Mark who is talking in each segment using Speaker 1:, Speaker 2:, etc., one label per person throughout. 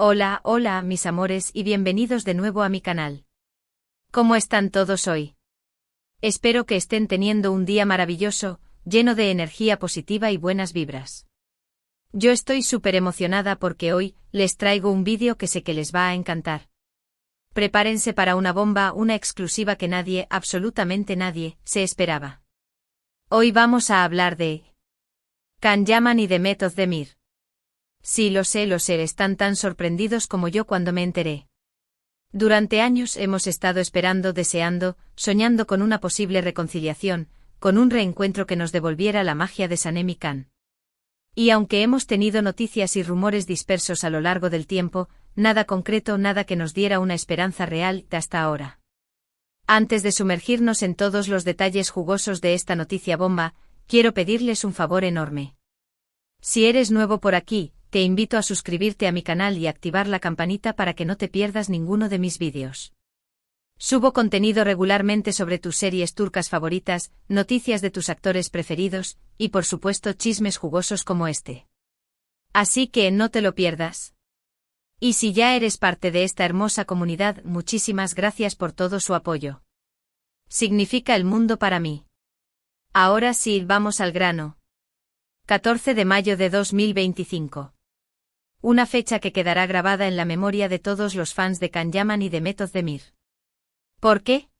Speaker 1: Hola, hola, mis amores y bienvenidos de nuevo a mi canal. ¿Cómo están todos hoy? Espero que estén teniendo un día maravilloso, lleno de energía positiva y buenas vibras. Yo estoy súper emocionada porque hoy les traigo un vídeo que sé que les va a encantar. Prepárense para una bomba, una exclusiva que nadie, absolutamente nadie, se esperaba. Hoy vamos a hablar de Can Yaman y Demet Özdemir. Sí, lo sé, están tan sorprendidos como yo cuando me enteré. Durante años hemos estado esperando, deseando, soñando con una posible reconciliación, con un reencuentro que nos devolviera la magia de Sanem y Can. Y aunque hemos tenido noticias y rumores dispersos a lo largo del tiempo, nada concreto, nada que nos diera una esperanza real hasta ahora. Antes de sumergirnos en todos los detalles jugosos de esta noticia bomba, quiero pedirles un favor enorme. Si eres nuevo por aquí, te invito a suscribirte a mi canal y activar la campanita para que no te pierdas ninguno de mis vídeos. Subo contenido regularmente sobre tus series turcas favoritas, noticias de tus actores preferidos, y por supuesto chismes jugosos como este. Así que no te lo pierdas. Y si ya eres parte de esta hermosa comunidad, muchísimas gracias por todo su apoyo. Significa el mundo para mí. Ahora sí, vamos al grano. 14 de mayo de 2025. Una fecha que quedará grabada en la memoria de todos los fans de Can Yaman y Demet Özdemir. ¿Por qué?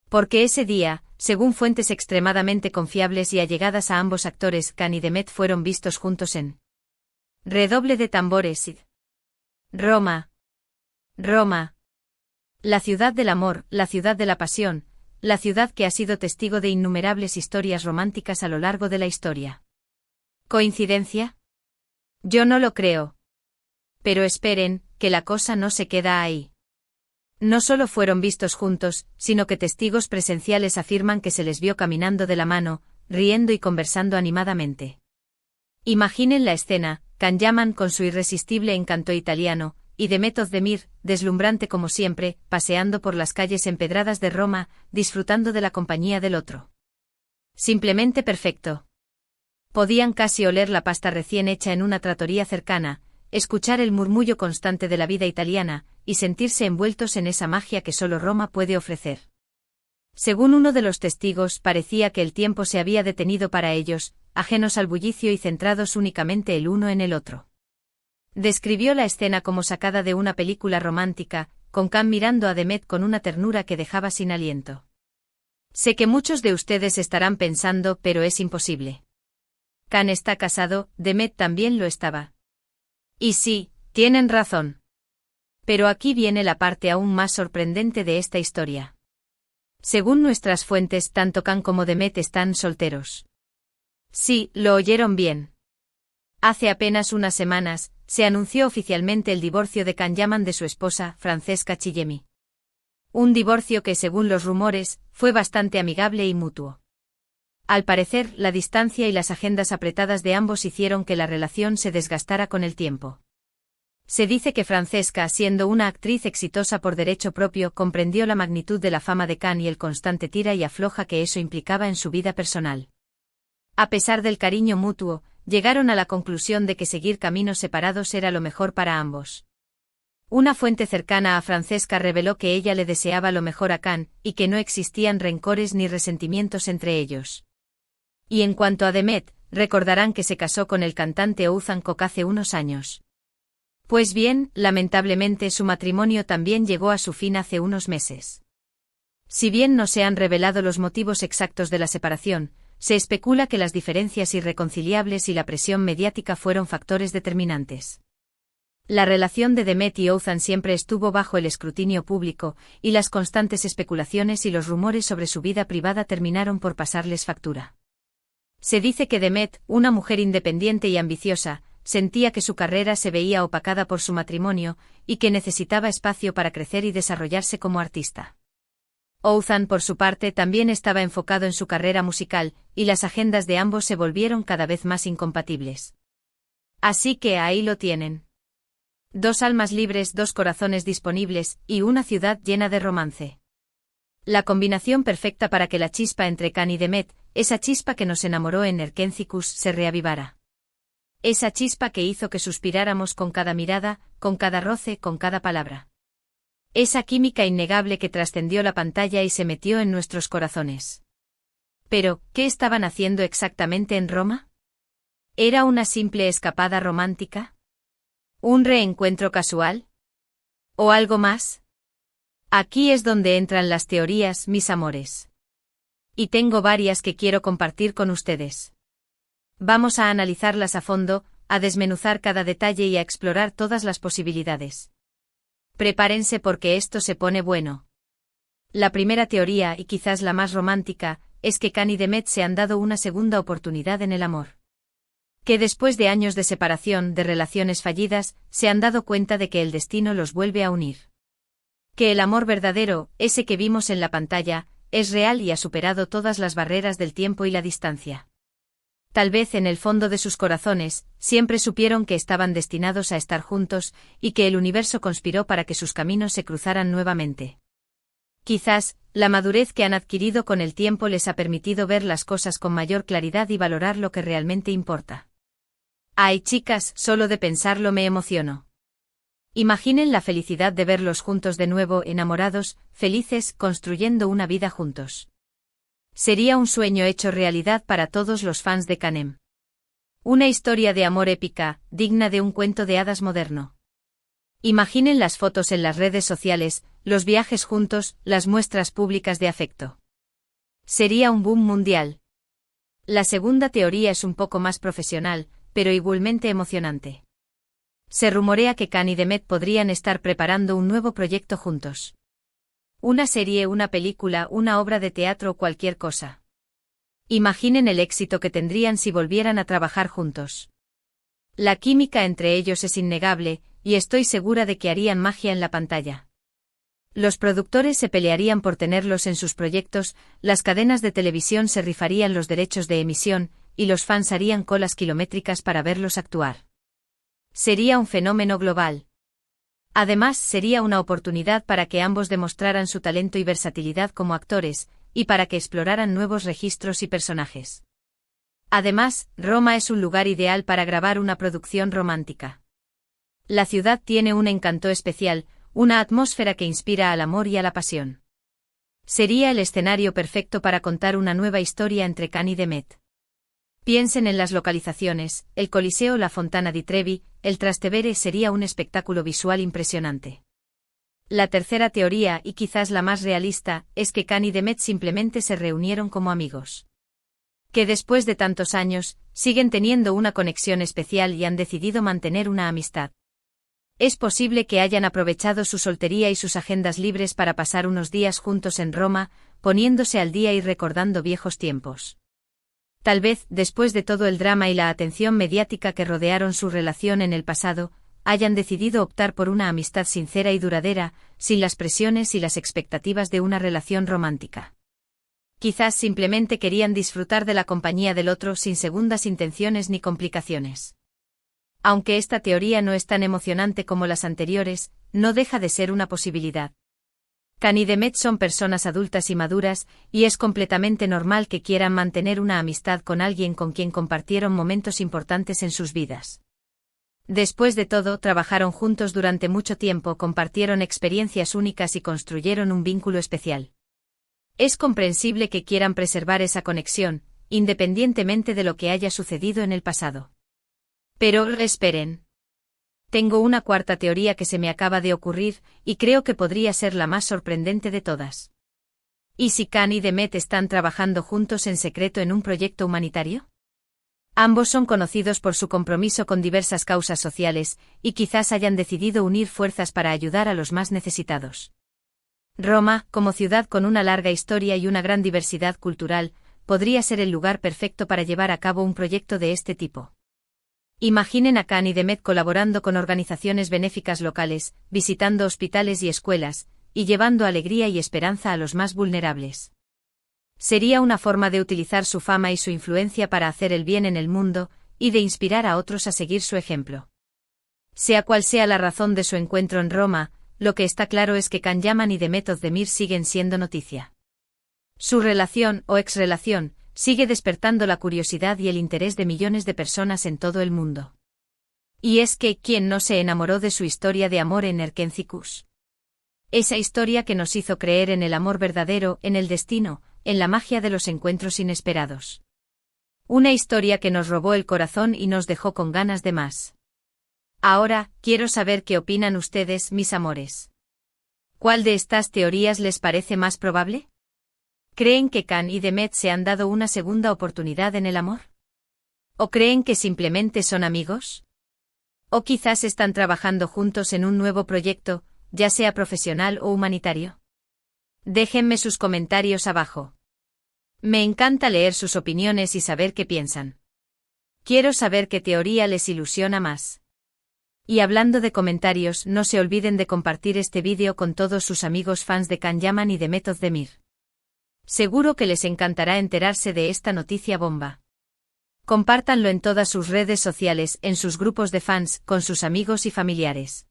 Speaker 1: Porque ese día, según fuentes extremadamente confiables y allegadas a ambos actores, Can y Demet fueron vistos juntos en redoble de tambores y Roma. Roma. La ciudad del amor, la ciudad de la pasión, la ciudad que ha sido testigo de innumerables historias románticas a lo largo de la historia. ¿Coincidencia? Yo no lo creo. Pero esperen, que la cosa no se queda ahí. No solo fueron vistos juntos, sino que testigos presenciales afirman que se les vio caminando de la mano, riendo y conversando animadamente. Imaginen la escena, Can Yaman con su irresistible encanto italiano, y Demet Özdemir, deslumbrante como siempre, paseando por las calles empedradas de Roma, disfrutando de la compañía del otro. Simplemente perfecto. Podían casi oler la pasta recién hecha en una trattoria cercana, escuchar el murmullo constante de la vida italiana, y sentirse envueltos en esa magia que solo Roma puede ofrecer. Según uno de los testigos, parecía que el tiempo se había detenido para ellos, ajenos al bullicio y centrados únicamente el uno en el otro. Describió la escena como sacada de una película romántica, con Can mirando a Demet con una ternura que dejaba sin aliento. Sé que muchos de ustedes estarán pensando, pero es imposible. Can está casado, Demet también lo estaba. Y sí, tienen razón. Pero aquí viene la parte aún más sorprendente de esta historia. Según nuestras fuentes, tanto Can como Demet están solteros. Sí, lo oyeron bien. Hace apenas unas semanas, se anunció oficialmente el divorcio de Can Yaman de su esposa, Francesca Chillemi. Un divorcio que, según los rumores, fue bastante amigable y mutuo. Al parecer, la distancia y las agendas apretadas de ambos hicieron que la relación se desgastara con el tiempo. Se dice que Francesca, siendo una actriz exitosa por derecho propio, comprendió la magnitud de la fama de Can y el constante tira y afloja que eso implicaba en su vida personal. A pesar del cariño mutuo, llegaron a la conclusión de que seguir caminos separados era lo mejor para ambos. Una fuente cercana a Francesca reveló que ella le deseaba lo mejor a Can, y que no existían rencores ni resentimientos entre ellos. Y en cuanto a Demet, recordarán que se casó con el cantante Oğuzhan Koç hace unos años. Pues bien, lamentablemente su matrimonio también llegó a su fin hace unos meses. Si bien no se han revelado los motivos exactos de la separación, se especula que las diferencias irreconciliables y la presión mediática fueron factores determinantes. La relación de Demet y Oğuzhan siempre estuvo bajo el escrutinio público, y las constantes especulaciones y los rumores sobre su vida privada terminaron por pasarles factura. Se dice que Demet, una mujer independiente y ambiciosa, sentía que su carrera se veía opacada por su matrimonio, y que necesitaba espacio para crecer y desarrollarse como artista. Oğuzhan, por su parte, también estaba enfocado en su carrera musical, y las agendas de ambos se volvieron cada vez más incompatibles. Así que ahí lo tienen. Dos almas libres, dos corazones disponibles, y una ciudad llena de romance. La combinación perfecta para que la chispa entre Can y Demet, esa chispa que nos enamoró en Erkencikus, se reavivara. Esa chispa que hizo que suspiráramos con cada mirada, con cada roce, con cada palabra. Esa química innegable que trascendió la pantalla y se metió en nuestros corazones. Pero, ¿qué estaban haciendo exactamente en Roma? ¿Era una simple escapada romántica? ¿Un reencuentro casual? ¿O algo más? Aquí es donde entran las teorías, mis amores. Y tengo varias que quiero compartir con ustedes. Vamos a analizarlas a fondo, a desmenuzar cada detalle y a explorar todas las posibilidades. Prepárense porque esto se pone bueno. La primera teoría, y quizás la más romántica, es que Can y Demet se han dado una segunda oportunidad en el amor. Que después de años de separación, de relaciones fallidas, se han dado cuenta de que el destino los vuelve a unir. Que el amor verdadero, ese que vimos en la pantalla, es real y ha superado todas las barreras del tiempo y la distancia. Tal vez en el fondo de sus corazones, siempre supieron que estaban destinados a estar juntos, y que el universo conspiró para que sus caminos se cruzaran nuevamente. Quizás, la madurez que han adquirido con el tiempo les ha permitido ver las cosas con mayor claridad y valorar lo que realmente importa. Ay, chicas, solo de pensarlo me emociono. Imaginen la felicidad de verlos juntos de nuevo, enamorados, felices, construyendo una vida juntos. Sería un sueño hecho realidad para todos los fans de Canem. Una historia de amor épica, digna de un cuento de hadas moderno. Imaginen las fotos en las redes sociales, los viajes juntos, las muestras públicas de afecto. Sería un boom mundial. La segunda teoría es un poco más profesional, pero igualmente emocionante. Se rumorea que Can y Demet podrían estar preparando un nuevo proyecto juntos. Una serie, una película, una obra de teatro o cualquier cosa. Imaginen el éxito que tendrían si volvieran a trabajar juntos. La química entre ellos es innegable, y estoy segura de que harían magia en la pantalla. Los productores se pelearían por tenerlos en sus proyectos, las cadenas de televisión se rifarían los derechos de emisión, y los fans harían colas kilométricas para verlos actuar. Sería un fenómeno global. Además, sería una oportunidad para que ambos demostraran su talento y versatilidad como actores, y para que exploraran nuevos registros y personajes. Además, Roma es un lugar ideal para grabar una producción romántica. La ciudad tiene un encanto especial, una atmósfera que inspira al amor y a la pasión. Sería el escenario perfecto para contar una nueva historia entre Can y Demet. Piensen en las localizaciones, el Coliseo, la Fontana di Trevi, el Trastevere sería un espectáculo visual impresionante. La tercera teoría, y quizás la más realista, es que Can y Demet simplemente se reunieron como amigos. Que después de tantos años, siguen teniendo una conexión especial y han decidido mantener una amistad. Es posible que hayan aprovechado su soltería y sus agendas libres para pasar unos días juntos en Roma, poniéndose al día y recordando viejos tiempos. Tal vez, después de todo el drama y la atención mediática que rodearon su relación en el pasado, hayan decidido optar por una amistad sincera y duradera, sin las presiones y las expectativas de una relación romántica. Quizás simplemente querían disfrutar de la compañía del otro sin segundas intenciones ni complicaciones. Aunque esta teoría no es tan emocionante como las anteriores, no deja de ser una posibilidad. Can y Demet son personas adultas y maduras, y es completamente normal que quieran mantener una amistad con alguien con quien compartieron momentos importantes en sus vidas. Después de todo, trabajaron juntos durante mucho tiempo, compartieron experiencias únicas y construyeron un vínculo especial. Es comprensible que quieran preservar esa conexión, independientemente de lo que haya sucedido en el pasado. Pero, esperen. Tengo una cuarta teoría que se me acaba de ocurrir, y creo que podría ser la más sorprendente de todas. ¿Y si Can y Demet están trabajando juntos en secreto en un proyecto humanitario? Ambos son conocidos por su compromiso con diversas causas sociales, y quizás hayan decidido unir fuerzas para ayudar a los más necesitados. Roma, como ciudad con una larga historia y una gran diversidad cultural, podría ser el lugar perfecto para llevar a cabo un proyecto de este tipo. Imaginen a Can y Demet colaborando con organizaciones benéficas locales, visitando hospitales y escuelas, y llevando alegría y esperanza a los más vulnerables. Sería una forma de utilizar su fama y su influencia para hacer el bien en el mundo, y de inspirar a otros a seguir su ejemplo. Sea cual sea la razón de su encuentro en Roma, lo que está claro es que Can Yaman y Demet Özdemir siguen siendo noticia. Su relación, o exrelación, sigue despertando la curiosidad y el interés de millones de personas en todo el mundo. Y es que, ¿quién no se enamoró de su historia de amor en Erkencicus? Esa historia que nos hizo creer en el amor verdadero, en el destino, en la magia de los encuentros inesperados. Una historia que nos robó el corazón y nos dejó con ganas de más. Ahora, quiero saber qué opinan ustedes, mis amores. ¿Cuál de estas teorías les parece más probable? ¿Creen que Can y Demet se han dado una segunda oportunidad en el amor? ¿O creen que simplemente son amigos? ¿O quizás están trabajando juntos en un nuevo proyecto, ya sea profesional o humanitario? Déjenme sus comentarios abajo. Me encanta leer sus opiniones y saber qué piensan. Quiero saber qué teoría les ilusiona más. Y hablando de comentarios, no se olviden de compartir este vídeo con todos sus amigos fans de Can Yaman y de Mehmet Özdemir. Seguro que les encantará enterarse de esta noticia bomba. Compártanlo en todas sus redes sociales, en sus grupos de fans, con sus amigos y familiares.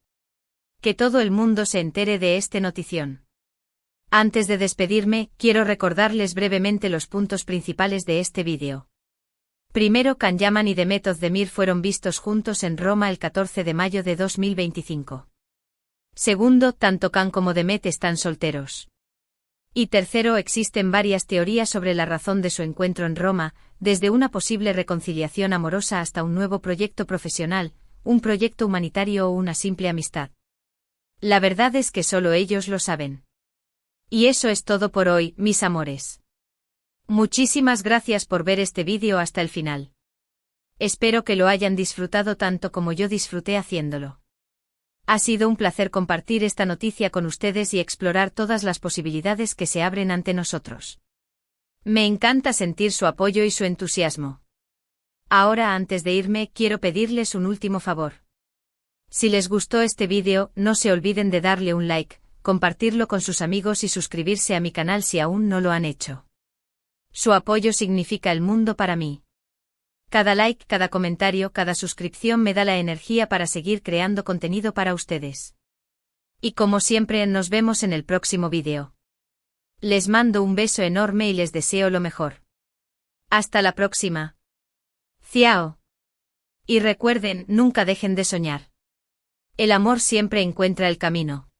Speaker 1: Que todo el mundo se entere de esta notición. Antes de despedirme, quiero recordarles brevemente los puntos principales de este vídeo. Primero, Can Yaman y Mehmet Özdemir fueron vistos juntos en Roma el 14 de mayo de 2025. Segundo, tanto Can como Demet están solteros. Y tercero, existen varias teorías sobre la razón de su encuentro en Roma, desde una posible reconciliación amorosa hasta un nuevo proyecto profesional, un proyecto humanitario o una simple amistad. La verdad es que solo ellos lo saben. Y eso es todo por hoy, mis amores. Muchísimas gracias por ver este vídeo hasta el final. Espero que lo hayan disfrutado tanto como yo disfruté haciéndolo. Ha sido un placer compartir esta noticia con ustedes y explorar todas las posibilidades que se abren ante nosotros. Me encanta sentir su apoyo y su entusiasmo. Ahora, antes de irme, quiero pedirles un último favor. Si les gustó este vídeo, no se olviden de darle un like, compartirlo con sus amigos y suscribirse a mi canal si aún no lo han hecho. Su apoyo significa el mundo para mí. Cada like, cada comentario, cada suscripción me da la energía para seguir creando contenido para ustedes. Y como siempre, nos vemos en el próximo vídeo. Les mando un beso enorme y les deseo lo mejor. Hasta la próxima. Ciao. Y recuerden, nunca dejen de soñar. El amor siempre encuentra el camino.